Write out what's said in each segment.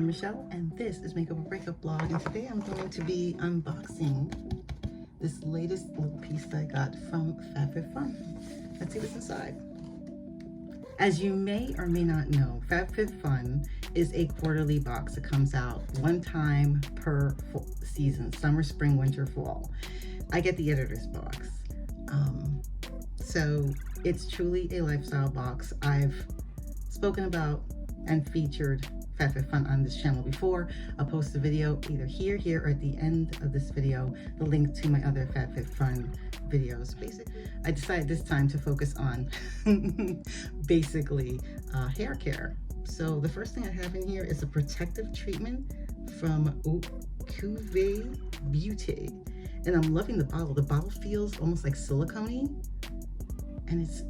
Michelle, and this is Makeup or Breakup Blog, and today I'm going to be unboxing this latest little piece that I got from FabFitFun. Let's see what's inside. As you may or may not know, FabFitFun is a quarterly box. It comes out one time per season, summer, spring, winter, fall. I get the editor's box. So it's truly a lifestyle box. I've spoken about and featured FabFitFun on this channel before. I'll post a video either here, or at the end of this video, the link to my other FabFitFun videos. Basically, I decided this time to focus on basically hair care. So the first thing I have in here is a protective treatment from obtuve Beauty. And I'm loving the bottle. The bottle feels almost like silicone-y, and it's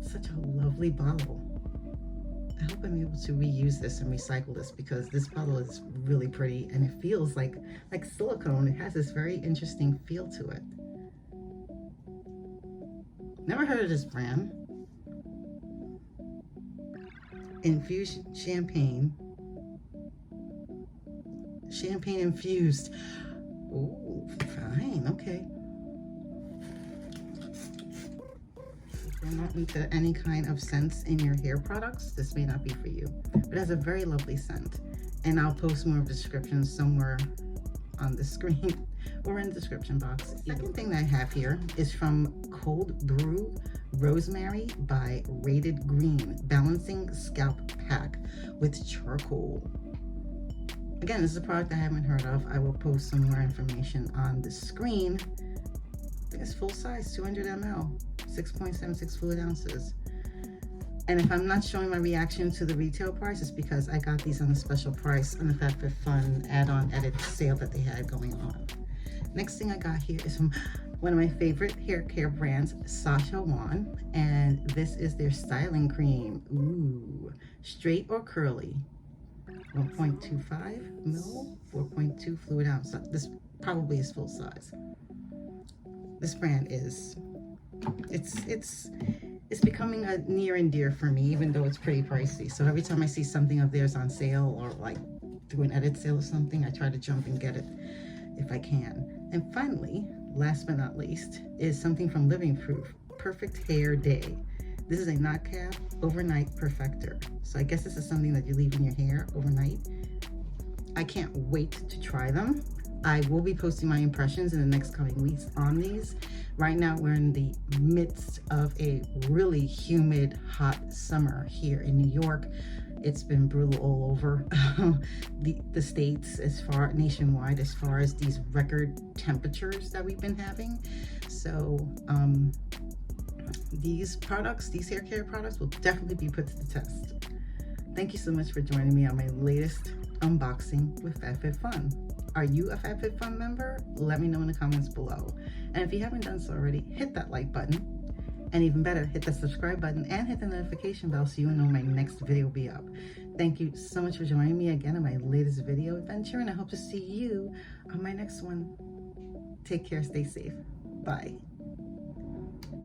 such a lovely bottle. I hope I'm able to reuse this and recycle this because this bottle is really pretty and it feels like silicone. It has this very interesting feel to it. Never heard of this brand. Infused champagne. Champagne infused. Oh, fine, okay. If you're not into any kind of scents in your hair products, this may not be for you. But it has a very lovely scent. And I'll post more descriptions somewhere on the screen or in the description box. The second thing that I have here is from Cold Brew Rosemary by Rated Green Balancing Scalp Pack with Charcoal. Again, this is a product I haven't heard of. I will post some more information on the screen. I think it's full size, 200 ml, 6.76 fluid ounces. And if I'm not showing my reaction to the retail price, it's because I got these on a special price on the FabFitFun add-on edit sale that they had going on. Next thing I got here is from one of my favorite hair care brands, Sasha Wan, and this is their styling cream. Ooh, straight or curly. 1.25 mil, 4.2 fluid ounce. This probably is full size. This brand is, it's becoming a near and dear for me, even though it's pretty pricey. So every time I see something of theirs on sale or like through an edit sale or something, I try to jump and get it if I can. And finally, last but not least, is something from Living Proof, Perfect Hair Day. This is a knot cap overnight perfector. So I guess this is something that you leave in your hair overnight. I can't wait to try them. I will be posting my impressions in the next coming weeks on these. Right now we're in the midst of a really humid, hot summer here in New York. It's been brutal all over the states, nationwide, as far as these record temperatures that we've been having. So these products, these hair care products, will definitely be put to the test. Thank you so much for joining me on my latest unboxing with FabFitFun. Are you a FabFitFun member? Let me know in the comments below. And if you haven't done so already, hit that like button. And even better, hit the subscribe button and hit the notification bell so you know my next video will be up. Thank you so much for joining me again on my latest video adventure, and I hope to see you on my next one. Take care, stay safe. Bye.